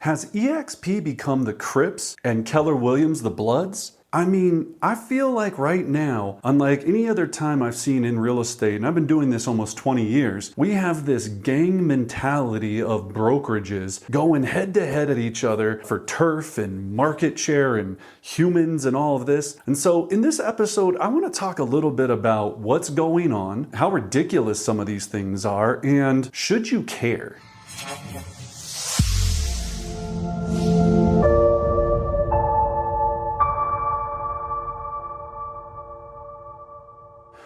Has eXp become the Crips and Keller Williams the Bloods? I mean, I feel like right now, unlike any other time I've seen in real estate, and I've been doing this almost 20 years, we have this gang mentality of brokerages going head to head at each other for turf and market share and humans and all of this. And so in this episode, I want to talk a little bit about what's going on, how ridiculous some of these things are, and should you care?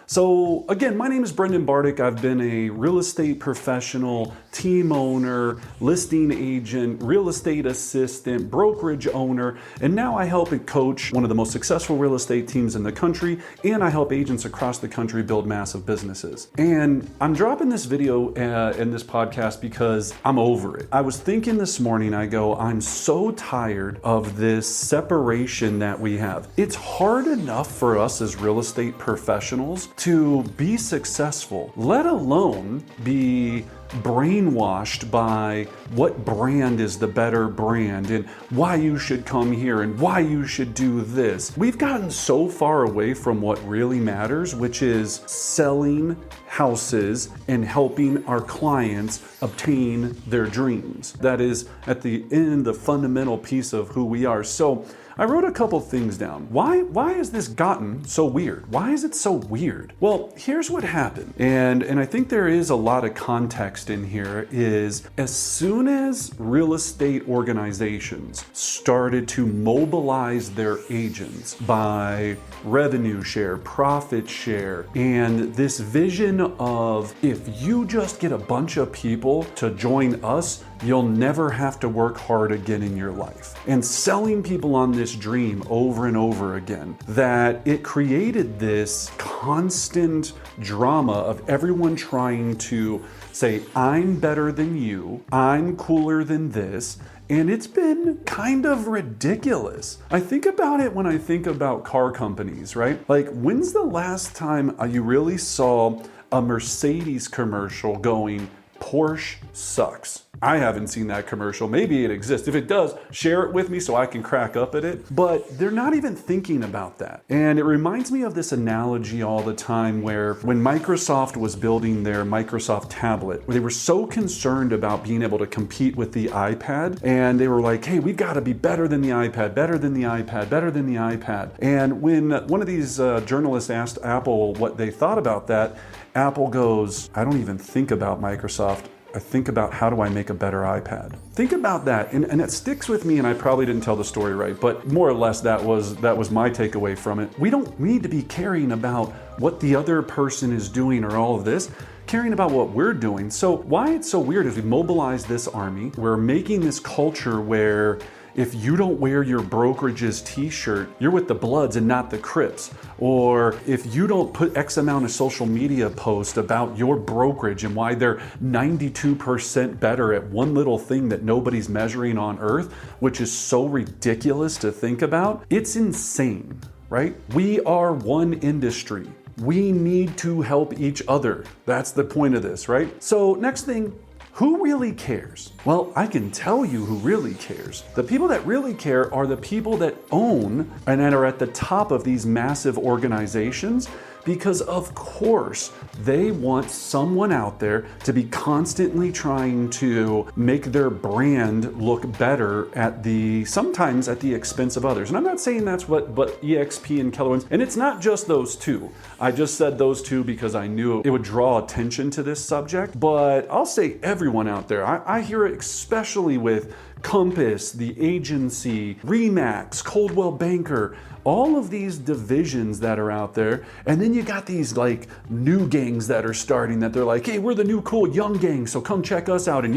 So again, my name is Brendan Bardick. I've been a real estate professional, team owner, listing agent, real estate assistant, brokerage owner, and now I help and coach one of the most successful real estate teams in the country, and I help agents across the country build massive businesses. And I'm dropping this video in this podcast because I'm over it. I was thinking this morning, I'm so tired of this separation that we have. It's hard enough for us as real estate professionals to be successful, let alone be brainwashed by what brand is the better brand and why you should come here and why you should do this. We've gotten so far away from what really matters, which is selling houses and helping our clients obtain their dreams. That is, at the end, the fundamental piece of who we are. So I wrote a couple things down. Why has this gotten so weird? Why is it so weird? Well, here's what happened. And I think there is a lot of context in here is as soon as real estate organizations started to mobilize their agents by revenue share, profit share, and this vision of if you just get a bunch of people to join us, you'll never have to work hard again in your life. And selling people on this dream over and over again, that it created this constant drama of everyone trying to say, I'm better than you, I'm cooler than this, and it's been kind of ridiculous. I think about it when I think about car companies, right? Like, when's the last time you really saw a Mercedes commercial going, Porsche sucks? I haven't seen that commercial. Maybe it exists. If it does, share it with me so I can crack up at it. But they're not even thinking about that. And it reminds me of this analogy all the time where when Microsoft was building their Microsoft tablet, they were so concerned about being able to compete with the iPad. And they were like, hey, we've got to be better than the iPad, better than the iPad, better than the iPad. And when one of these journalists asked Apple what they thought about that, Apple goes, I don't even think about Microsoft. I think about how do I make a better iPad. Think about that, and it sticks with me, and I probably didn't tell the story right, but more or less that was my takeaway from it. We don't need to be caring about what the other person is doing or all of this, caring about what we're doing. So why it's so weird is we mobilized this army. We're making this culture where if you don't wear your brokerage's t-shirt, you're with the Bloods and not the Crips. Or if you don't put X amount of social media posts about your brokerage and why they're 92% better at one little thing that nobody's measuring on earth, which is so ridiculous to think about, it's insane, right? We are one industry. We need to help each other. That's the point of this, right? So next thing, who really cares? Well, I can tell you who really cares. The people that really care are the people that own and that are at the top of these massive organizations, because of course they want someone out there to be constantly trying to make their brand look better sometimes at the expense of others. And I'm not saying that's what eXp and Keller Williams, and it's not just those two. I just said those two because I knew it would draw attention to this subject, but I'll say everyone out there. I hear it especially with Compass, the agency, Remax, Coldwell Banker, all of these divisions that are out there. And then you got these like new gangs that are starting that they're like, hey, we're the new cool young gang, so come check us out. And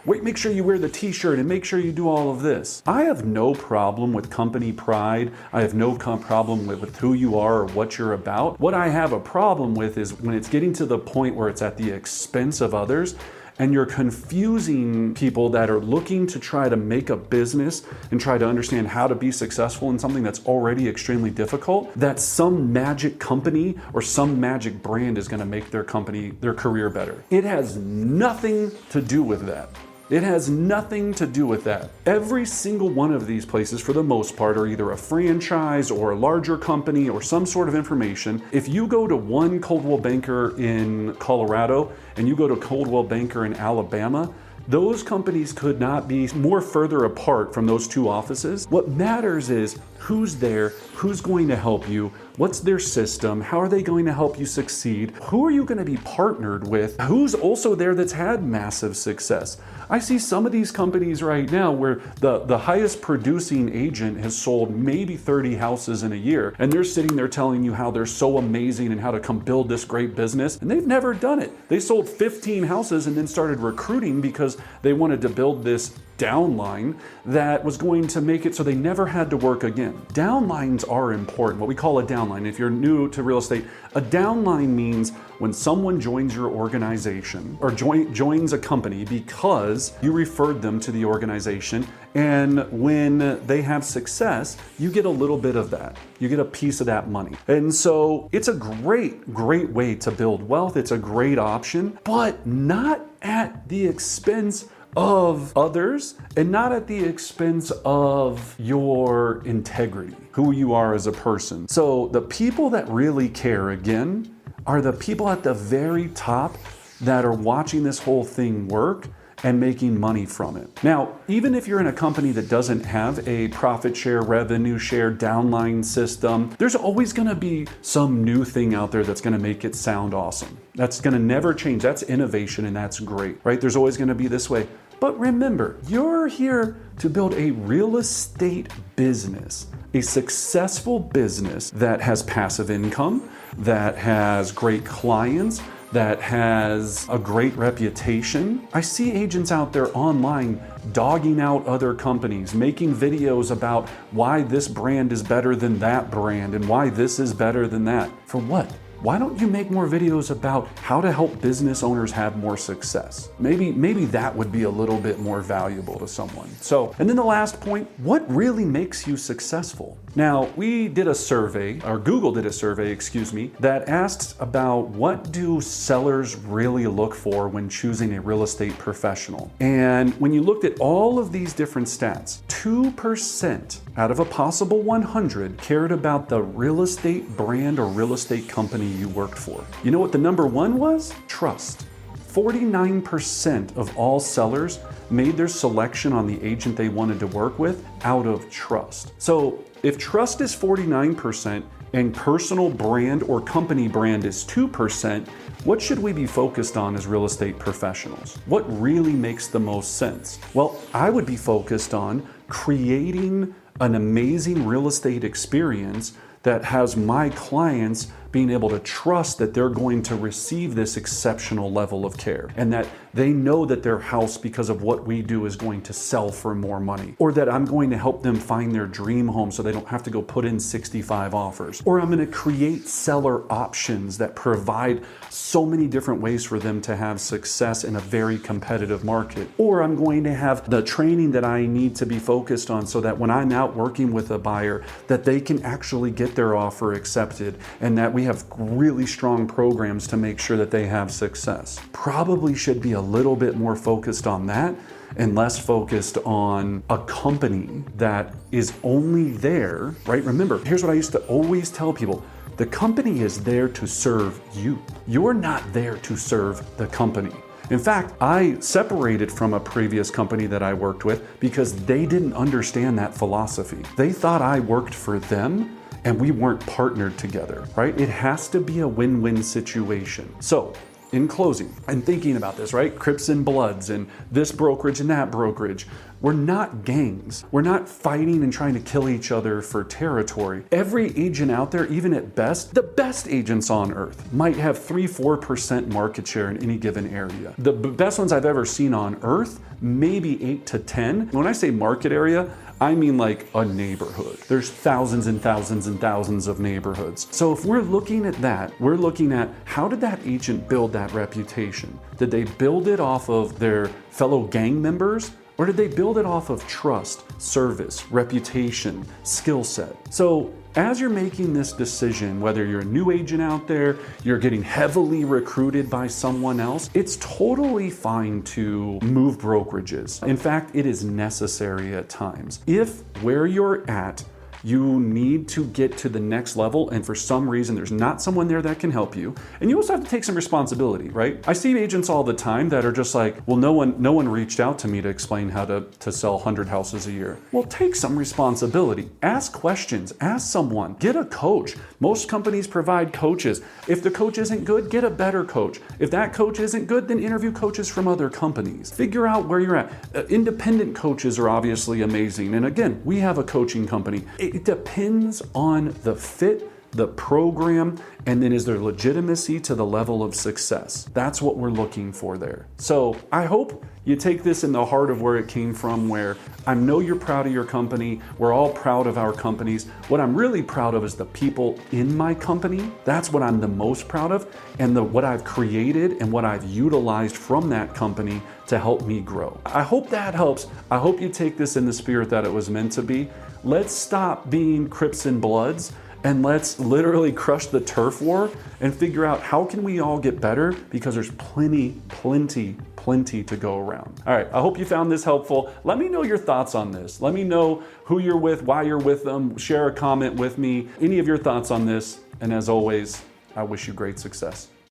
make sure you wear the t-shirt and make sure you do all of this. I have no problem with company pride. I have no problem with who you are or what you're about. What I have a problem with is when it's getting to the point where it's at the expense of others, and you're confusing people that are looking to try to make a business and try to understand how to be successful in something that's already extremely difficult, that some magic company or some magic brand is going to make their career better. It has nothing to do with that. It has nothing to do with that. Every single one of these places, for the most part, are either a franchise or a larger company or some sort of information. If you go to one Coldwell Banker in Colorado and you go to Coldwell Banker in Alabama, those companies could not be more further apart from those two offices. What matters is who's there, who's going to help you, what's their system, how are they going to help you succeed, who are you going to be partnered with, who's also there that's had massive success. I see some of these companies right now where the highest producing agent has sold maybe 30 houses in a year, and they're sitting there telling you how they're so amazing and how to come build this great business, and they've never done it. They sold 15 houses and then started recruiting because they wanted to build this downline that was going to make it so they never had to work again. Downlines are important. What we call a downline, if you're new to real estate, a downline means when someone joins your organization or joins a company because you referred them to the organization, and when they have success, you get a little bit of that. You get a piece of that money. And so it's a great way to build wealth. It's a great option, but not at the expense of others and not at the expense of your integrity, who you are as a person. So the people that really care, again, are the people at the very top that are watching this whole thing work and making money from it. Now, even if you're in a company that doesn't have a profit share, revenue share, downline system, there's always gonna be some new thing out there that's gonna make it sound awesome. That's gonna never change. That's innovation, and that's great, right? There's always gonna be this way. But remember, you're here to build a real estate business, a successful business that has passive income, that has great clients, that has a great reputation. I see agents out there online dogging out other companies, making videos about why this brand is better than that brand and why this is better than that. For what? Why don't you make more videos about how to help business owners have more success? Maybe that would be a little bit more valuable to someone. So, and then the last point, what really makes you successful? Now, we did a survey, or Google did a survey, that asks about what do sellers really look for when choosing a real estate professional. And when you looked at all of these different stats, 2% out of a possible 100 cared about the real estate brand or real estate company you worked for. You know what the number one was? Trust. 49% of all sellers made their selection on the agent they wanted to work with out of trust. So if trust is 49% and personal brand or company brand is 2%, what should we be focused on as real estate professionals? What really makes the most sense? Well, I would be focused on creating an amazing real estate experience that has my clients being able to trust that they're going to receive this exceptional level of care and that they know that their house, because of what we do, is going to sell for more money, or that I'm going to help them find their dream home so they don't have to go put in 65 offers, or I'm going to create seller options that provide so many different ways for them to have success in a very competitive market, or I'm going to have the training that I need to be focused on so that when I'm out working with a buyer that they can actually get their offer accepted, and that we have really strong programs to make sure that they have success. Probably should be a little bit more focused on that and less focused on a company that is only there, right? Remember, here's what I used to always tell people. The company is there to serve you. You're not there to serve the company. In fact, I separated from a previous company that I worked with because they didn't understand that philosophy. They thought I worked for them and we weren't partnered together, right? It has to be a win-win situation. So, in closing, I'm thinking about this, right? Crips and Bloods and this brokerage and that brokerage. We're not gangs. We're not fighting and trying to kill each other for territory. Every agent out there, even at best, the best agents on earth might have 3-4% market share in any given area. The best ones I've ever seen on earth, maybe 8 to 10. When I say market area, I mean like a neighborhood. There's thousands and thousands and thousands of neighborhoods. So if we're looking at that, we're looking at how did that agent build that reputation? Did they build it off of their fellow gang members? Or did they build it off of trust, service, reputation, skill set? So as you're making this decision, whether you're a new agent out there, you're getting heavily recruited by someone else, it's totally fine to move brokerages. In fact, it is necessary at times. If where you're at, you need to get to the next level, and for some reason there's not someone there that can help you, and you also have to take some responsibility, right? I see agents all the time that are just like, well, no one reached out to me to explain how to sell 100 houses a year. Well, take some responsibility. Ask questions. Ask someone. Get a coach. Most companies provide coaches. If the coach isn't good, get a better coach. If that coach isn't good, then interview coaches from other companies. Figure out where you're at. Independent coaches are obviously amazing, and again, we have a coaching company. It depends on the fit, the program, and then is there legitimacy to the level of success? That's what we're looking for there. So I hope you take this in the heart of where it came from, where I know you're proud of your company. We're all proud of our companies. What I'm really proud of is the people in my company. That's what I'm the most proud of, and what I've created and what I've utilized from that company to help me grow. I hope that helps. I hope you take this in the spirit that it was meant to be. Let's stop being Crips and Bloods, and let's literally crush the turf war and figure out how can we all get better, because there's plenty to go around. All right, I hope you found this helpful. Let me know your thoughts on this. Let me know who you're with, why you're with them. Share a comment with me, any of your thoughts on this. And as always, I wish you great success.